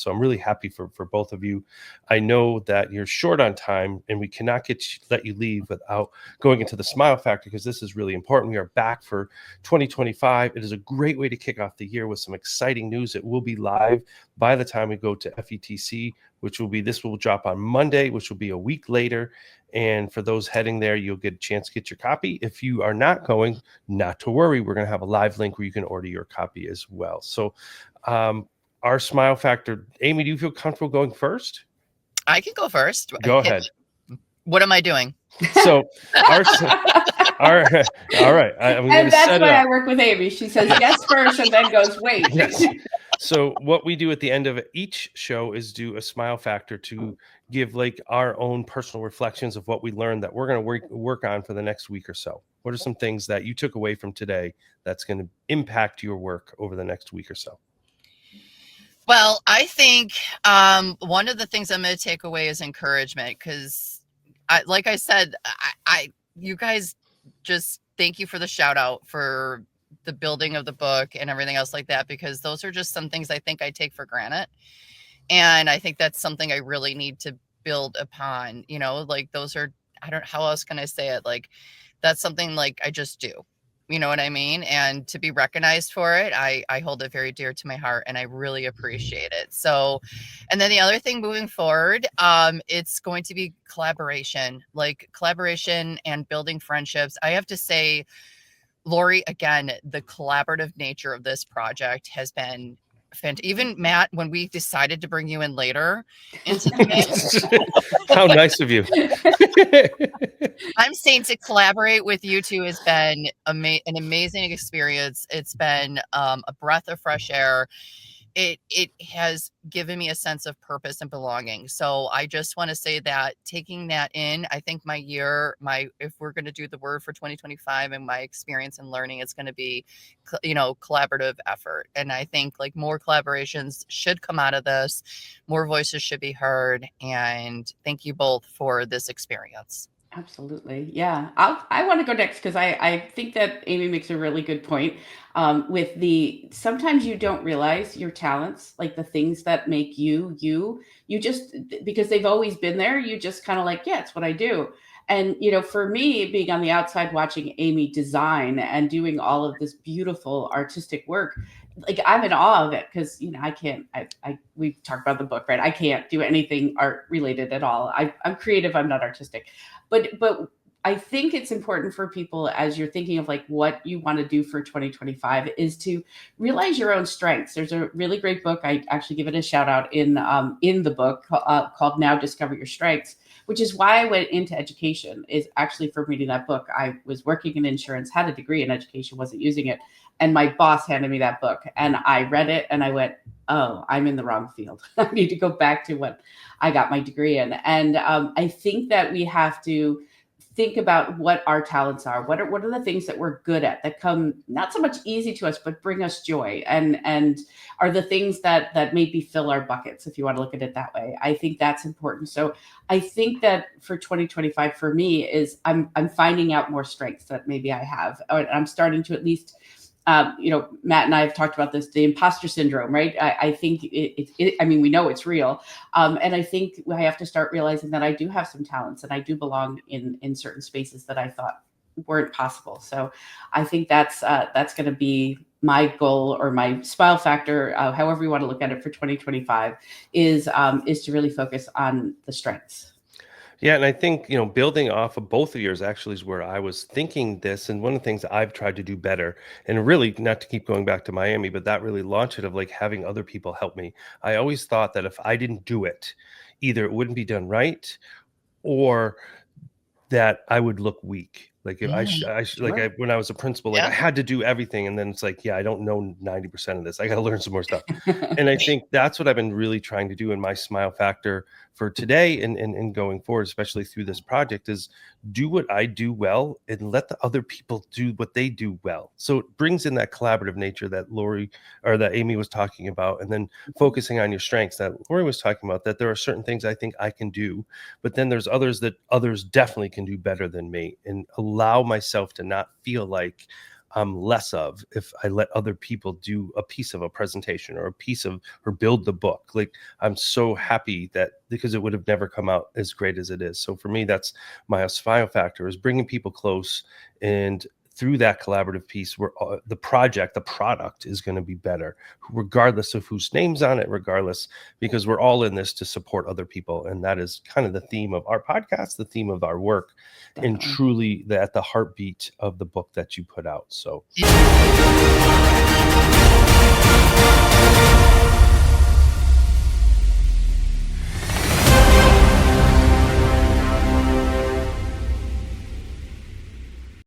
So I'm really happy for both of you. I know that you're short on time, and we cannot let you leave without going into the Smile Factor, because this is really important. We are back for 2025. It is a great way to kick off the year with some exciting news. It will be live by the time we go to FETC, this will drop on Monday, which will be a week later. And for those heading there, you'll get a chance to get your copy. If you are not going, not to worry. We're going to have a live link where you can order your copy as well. So our Smile Factor, Aimee, do you feel comfortable going first? I can go first. Go ahead. What am I doing? So all right. And that's why I work with Aimee. She says yes first and then goes, wait. Yes. So what we do at the end of each show is do a Smile Factor to give like our own personal reflections of what we learned that we're going to work on for the next week or so. What are some things that you took away from today that's going to impact your work over the next week or so? Well, I think one of the things I'm going to take away is encouragement, because like I said, you guys, just thank you for the shout out for the building of the book and everything else like that, because those are just some things I think I take for granted. And I think that's something I really need to build upon, like those are, how else can I say it? Like, that's something like I just do, you know what I mean? And to be recognized for it, I hold it very dear to my heart, and I really appreciate it. So, and then the other thing moving forward, it's going to be collaboration and building friendships. I have to say, Lori, again, the collaborative nature of this project has been fantastic. Even Matt, when we decided to bring you in later into the mix. How nice of you. I'm saying to collaborate with you two has been an amazing experience. It's been a breath of fresh air. It has given me a sense of purpose and belonging. So I just want to say that, taking that in, I think if we're going to do the word for 2025 and my experience and learning, it's going to be, collaborative effort. And I think like more collaborations should come out of this. More voices should be heard. And thank you both for this experience. Absolutely. Yeah. I want to go next, because I think that Aimee makes a really good point sometimes you don't realize your talents, like the things that make you just, because they've always been there, you just kind of like, yeah, it's what I do. And, for me, being on the outside watching Aimee design and doing all of this beautiful artistic work, like I'm in awe of it, because, we've talked about the book, right? I can't do anything art related at all. I'm creative. I'm not artistic. But I think it's important for people, as you're thinking of like what you want to do for 2025, is to realize your own strengths. There's a really great book. I actually give it a shout out in the book called Now Discover Your Strengths, which is why I went into education, is actually from reading that book. I was working in insurance, had a degree in education, wasn't using it. And my boss handed me that book, and I read it and I went, oh, I'm in the wrong field. I need to go back to what I got my degree in. And I think that we have to think about what our talents are. What are the things that we're good at that come not so much easy to us, but bring us joy, and are the things that maybe fill our buckets, if you want to look at it that way. I think that's important. So I think that for 2025 for me is I'm finding out more strengths that maybe I have. I'm starting to at least, Matt and I have talked about this, the imposter syndrome, right? I think we know it's real. And I think I have to start realizing that I do have some talents and I do belong in certain spaces that I thought weren't possible. So I think that's going to be my goal, or my Smile Factor, however you want to look at it, for 2025 is to really focus on the strengths. Yeah, and I think, building off of both of yours actually is where I was thinking this. And one of the things that I've tried to do better, and really not to keep going back to Miami, but that really launched it, of like having other people help me. I always thought that if I didn't do it, either it wouldn't be done right, or that I would look weak. Like if when I was a principal, like I had to do everything. And then it's like, yeah, I don't know 90% of this. I got to learn some more stuff. And I think that's what I've been really trying to do in my Smile Factor for today and going forward, especially through this project, is do what I do well and let the other people do what they do well. So it brings in that collaborative nature that that Aimee was talking about, and then focusing on your strengths that Lori was talking about, that there are certain things I think I can do, but then there's others that others definitely can do better than me, and allow myself to not feel like less of if I let other people do a piece of a presentation or or build the book. Like, I'm so happy that, because it would have never come out as great as it is. So for me, that's my SMILEFactor, is bringing people close, and through that collaborative piece, where the product is going to be better, regardless of whose name's on it, regardless, because we're all in this to support other people. And that is kind of the theme of our podcast, the theme of our work, and Definitely. truly at the heartbeat of the book that you put out. So